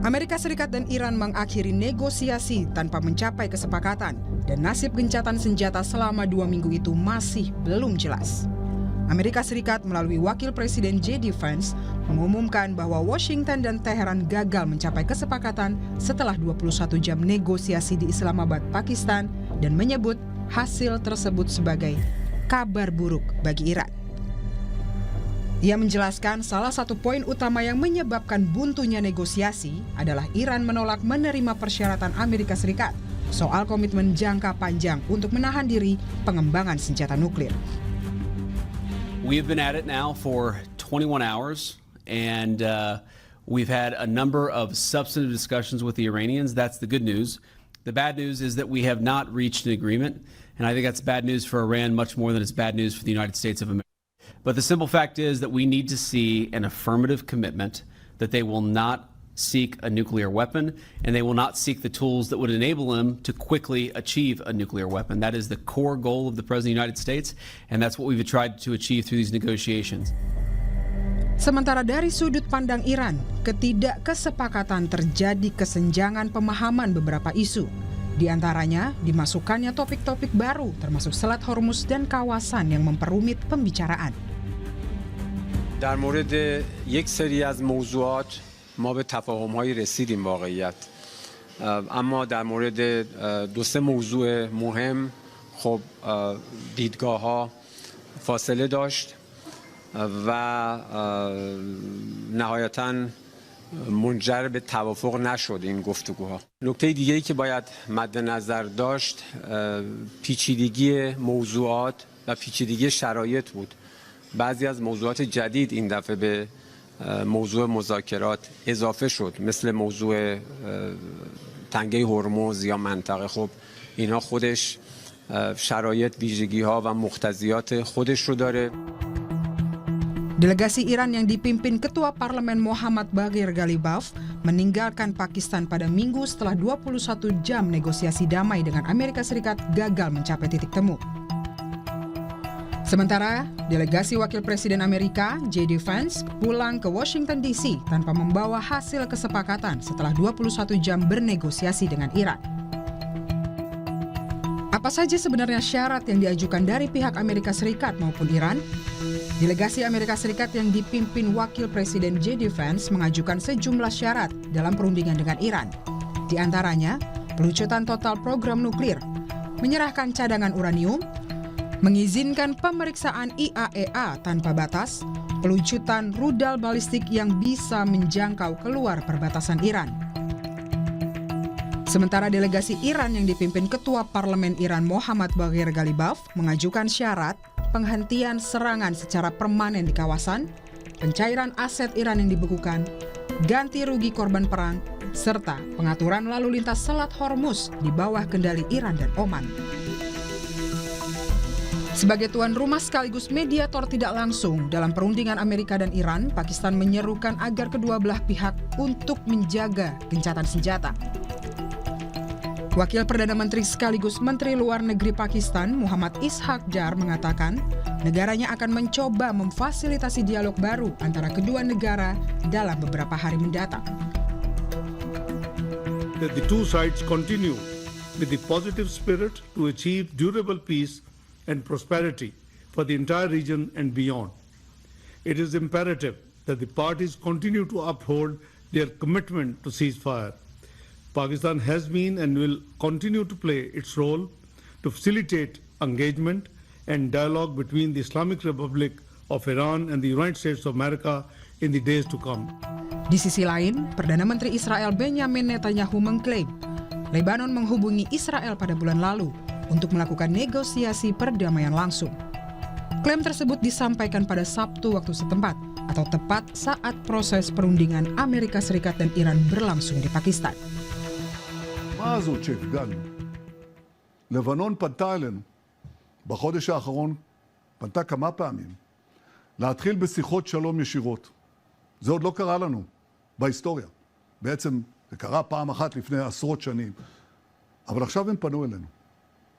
Amerika Serikat dan Iran mengakhiri negosiasi tanpa mencapai kesepakatan dan nasib gencatan senjata selama 2 minggu itu masih belum jelas. Amerika Serikat melalui Wakil Presiden J.D. Vance mengumumkan bahwa Washington dan Teheran gagal mencapai kesepakatan setelah 21 jam negosiasi di Islamabad, Pakistan dan menyebut hasil tersebut sebagai kabar buruk bagi Iran. Ia menjelaskan salah satu poin utama yang menyebabkan buntunya negosiasi adalah Iran menolak menerima persyaratan Amerika Serikat soal komitmen jangka panjang untuk menahan diri pengembangan senjata nuklir. We have been at it now for 21 hours and we've had a number of substantive discussions with the Iranians. That's the good news. The bad news is that we have not reached an agreement, and I think that's bad news for Iran much more than it's bad news for the United States of America. But the simple fact is that we need to see an affirmative commitment that they will not seek a nuclear weapon and they will not seek the tools that would enable them to quickly achieve a nuclear weapon. That is the core goal of the President of the United States, and that's what we've tried to achieve through these negotiations. Sementara dari sudut pandang Iran, ketidakkesepakatan terjadi kesenjangan pemahaman beberapa isu. Di antaranya, dimasukkannya topik-topik baru termasuk Selat Hormuz dan kawasan yang memperumit pembicaraan. در مورد یک سری از موضوعات ما به تفاهم‌هایی رسیدیم واقعیت. اما در مورد دو سه موضوع مهم خب دیدگاه‌ها فاصله داشت و نهایتاً منجر به توافق نشد این گفتگوها. نکته دیگه‌ای که باید مد نظر داشت پیچیدگی موضوعات و پیچیدگی شرایط بود. بعضی از موضوعات جدید این دفعه به موضوع مذاکرات اضافه شد، مثل موضوع تنگه هرمز یا منطقه. خب اینها خودش شرایط، ویژگی‌ها و مقتضیات خودش رو داره. Delegasi Iran yang dipimpin Ketua Parlemen Muhammad Baghir Ghalibaf meninggalkan Pakistan pada Minggu setelah 21 jam negosiasi damai dengan Amerika Serikat gagal mencapai titik temu. Sementara, delegasi Wakil Presiden Amerika, J.D. Vance, pulang ke Washington D.C. tanpa membawa hasil kesepakatan setelah 21 jam bernegosiasi dengan Iran. Apa saja sebenarnya syarat yang diajukan dari pihak Amerika Serikat maupun Iran? Delegasi Amerika Serikat yang dipimpin Wakil Presiden J.D. Vance mengajukan sejumlah syarat dalam perundingan dengan Iran. Di antaranya, pelucutan total program nuklir, menyerahkan cadangan uranium, mengizinkan pemeriksaan IAEA tanpa batas, pelucutan rudal balistik yang bisa menjangkau keluar perbatasan Iran. Sementara delegasi Iran yang dipimpin Ketua Parlemen Iran Muhammad Baghir Ghalibaf mengajukan syarat penghentian serangan secara permanen di kawasan, pencairan aset Iran yang dibekukan, ganti rugi korban perang, serta pengaturan lalu lintas Selat Hormuz di bawah kendali Iran dan Oman. Sebagai tuan rumah sekaligus mediator tidak langsung dalam perundingan Amerika dan Iran, Pakistan menyerukan agar kedua belah pihak untuk menjaga gencatan senjata. Wakil Perdana Menteri sekaligus Menteri Luar Negeri Pakistan, Muhammad Ishaq Dar, mengatakan negaranya akan mencoba memfasilitasi dialog baru antara kedua negara dalam beberapa hari mendatang. The two sides continue with the positive spirit to achieve durable peace and prosperity for the entire region and beyond. It is imperative that the parties continue to uphold their commitment to ceasefire. Pakistan has been and will continue to play its role to facilitate engagement and dialogue between the Islamic Republic of Iran and the United States of America in the days to come. Di sisi lain, Perdana Menteri Israel Benjamin Netanyahu mengklaim Lebanon menghubungi Israel pada bulan lalu untuk melakukan negosiasi perdamaian langsung. Klaim tersebut disampaikan pada Sabtu waktu setempat atau tepat saat proses perundingan Amerika Serikat dan Iran berlangsung di Pakistan. מה הזאת שהפגענו? לבנון פנתה אלינו בחודש האחרון, פנתה כמה פעמים, להתחיל בשיחות שלום ישירות. זה עוד לא קרה לנו בהיסטוריה. בעצם זה קרה פעם אחת לפני עשרות שנים. אבל עכשיו הם פנו אלינו,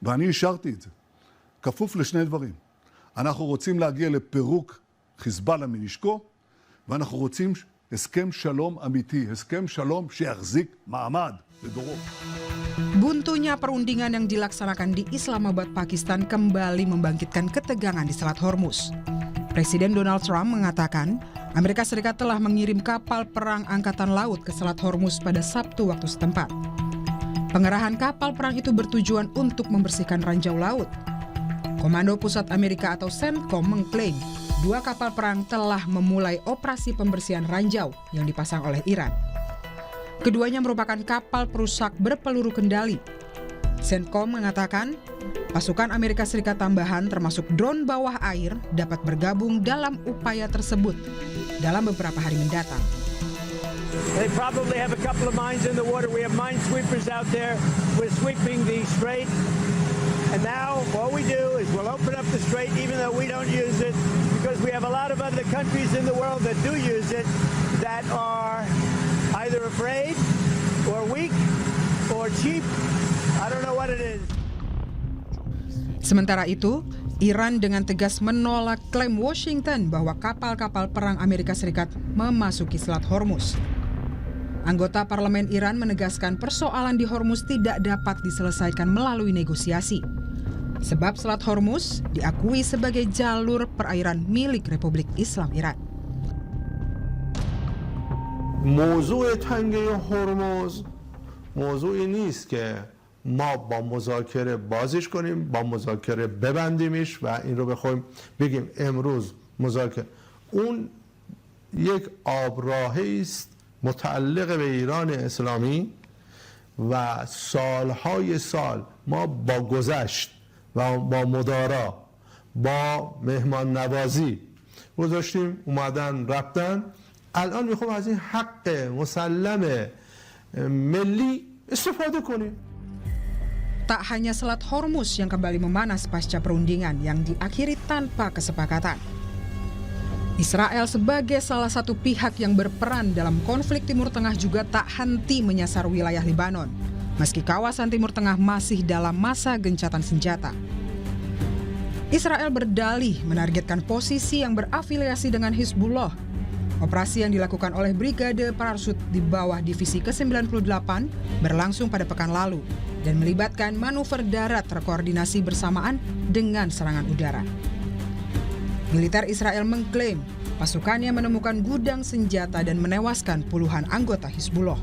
ואני אישרתי את זה. כפוף לשני דברים. אנחנו רוצים להגיע לפירוק חיזבאללה מנשקו, ואנחנו רוצים הסכם שלום אמיתי, הסכם שלום שיחזיק מעמד לדורות. Buntunya perundingan yang dilaksanakan di Islamabad, Pakistan kembali membangkitkan ketegangan di Selat Hormuz. Presiden Donald Trump mengatakan Amerika Serikat telah mengirim kapal perang Angkatan Laut ke Selat Hormuz pada Sabtu waktu setempat. Pengerahan kapal perang itu bertujuan untuk membersihkan ranjau laut. Komando Pusat Amerika atau CENTCOM mengklaim 2 kapal perang telah memulai operasi pembersihan ranjau yang dipasang oleh Iran. Keduanya merupakan kapal perusak berpeluru kendali. CENTCOM mengatakan pasukan Amerika Serikat tambahan termasuk drone bawah air dapat bergabung dalam upaya tersebut dalam beberapa hari mendatang. They probably have a couple of mines in the water. We have minesweepers out there. We're sweeping the strait. And now all we do is we'll open up the strait even though we don't use it because we have a lot of other countries in the world that do use it that are either afraid or weak or cheap. I don't know what it is. Sementara itu, Iran dengan tegas menolak klaim Washington bahwa kapal-kapal perang Amerika Serikat memasuki Selat Hormuz. Anggota parlemen Iran menegaskan persoalan di Hormuz tidak dapat diselesaikan melalui negosiasi. Sebab Selat Hormuz diakui sebagai jalur perairan milik Republik Islam Iran. موضوع تنگه هرمز موضوعی نیست که ما با مذاکره بازش کنیم، با مذاکره ببندیمش و این رو بخوایم بگیم امروز مذاکره. اون یک آبراهی است متعلق به ایران اسلامی و سالهای سال ما با گذشت و با مدارا با مهمان نوازی گذاشتیم، اومدن رفتن. الان میخوام از این حق مسلم ملی استفاده کنیم. Tak hanya Selat Hormuz yang kembali memanas pasca perundingan yang diakhiri tanpa kesepakatan. Israel sebagai salah satu pihak yang berperan dalam konflik Timur Tengah juga tak henti menyasar wilayah Lebanon, meski kawasan Timur Tengah masih dalam masa gencatan senjata. Israel berdalih menargetkan posisi yang berafiliasi dengan Hizbullah. Operasi yang dilakukan oleh Brigade Parachut di bawah Divisi ke-98 berlangsung pada pekan lalu dan melibatkan manuver darat terkoordinasi bersamaan dengan serangan udara. Militer Israel mengklaim pasukannya menemukan gudang senjata dan menewaskan puluhan anggota Hizbullah.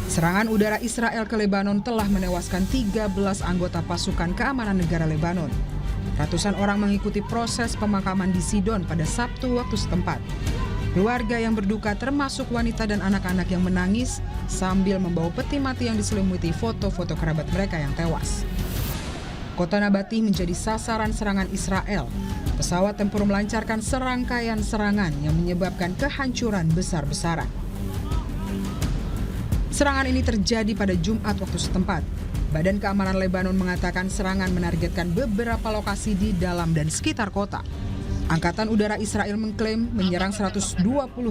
Serangan udara Israel ke Lebanon telah menewaskan 13 anggota pasukan keamanan negara Lebanon. Ratusan orang mengikuti proses pemakaman di Sidon pada Sabtu waktu setempat. Keluarga yang berduka termasuk wanita dan anak-anak yang menangis sambil membawa peti mati yang diselimuti foto-foto kerabat mereka yang tewas. Kota Nabati menjadi sasaran serangan Israel. Pesawat tempur melancarkan serangkaian serangan yang menyebabkan kehancuran besar-besaran. Serangan ini terjadi pada Jumat waktu setempat. Badan Keamanan Lebanon mengatakan serangan menargetkan beberapa lokasi di dalam dan sekitar kota. Angkatan Udara Israel mengklaim menyerang 120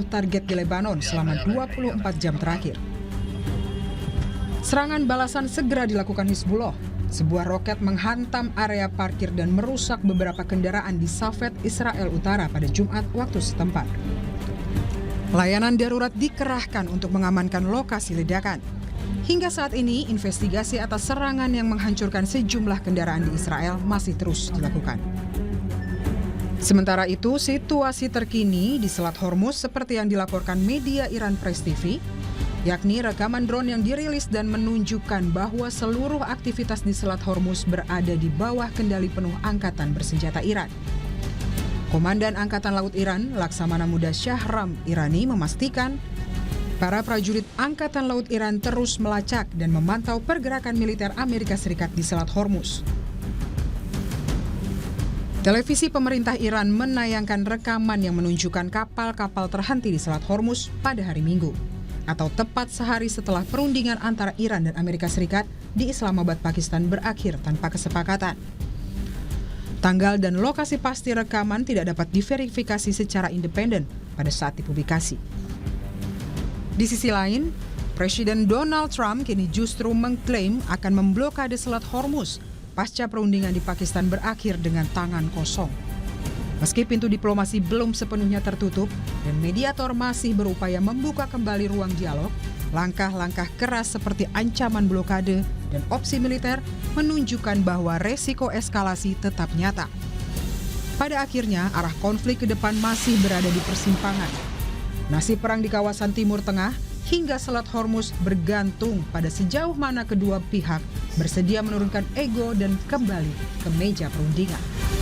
target di Lebanon selama 24 jam terakhir. Serangan balasan segera dilakukan Hizbullah. Sebuah roket menghantam area parkir dan merusak beberapa kendaraan di Safed, Israel Utara pada Jumat waktu setempat. Layanan darurat dikerahkan untuk mengamankan lokasi ledakan. Hingga saat ini, investigasi atas serangan yang menghancurkan sejumlah kendaraan di Israel masih terus dilakukan. Sementara itu, situasi terkini di Selat Hormuz seperti yang dilaporkan media Iran Press TV, yakni rekaman drone yang dirilis dan menunjukkan bahwa seluruh aktivitas di Selat Hormuz berada di bawah kendali penuh Angkatan Bersenjata Iran. Komandan Angkatan Laut Iran, Laksamana Muda Shahram Irani memastikan para prajurit Angkatan Laut Iran terus melacak dan memantau pergerakan militer Amerika Serikat di Selat Hormuz. Televisi pemerintah Iran menayangkan rekaman yang menunjukkan kapal-kapal terhenti di Selat Hormuz pada hari Minggu, atau tepat sehari setelah perundingan antara Iran dan Amerika Serikat di Islamabad, Pakistan berakhir tanpa kesepakatan. Tanggal dan lokasi pasti rekaman tidak dapat diverifikasi secara independen pada saat dipublikasi. Di sisi lain, Presiden Donald Trump kini justru mengklaim akan memblokade Selat Hormuz pasca perundingan di Pakistan berakhir dengan tangan kosong. Meski pintu diplomasi belum sepenuhnya tertutup dan mediator masih berupaya membuka kembali ruang dialog, langkah-langkah keras seperti ancaman blokade dan opsi militer menunjukkan bahwa resiko eskalasi tetap nyata. Pada akhirnya, arah konflik ke depan masih berada di persimpangan. Nasib perang di kawasan Timur Tengah hingga Selat Hormuz bergantung pada sejauh mana kedua pihak bersedia menurunkan ego dan kembali ke meja perundingan.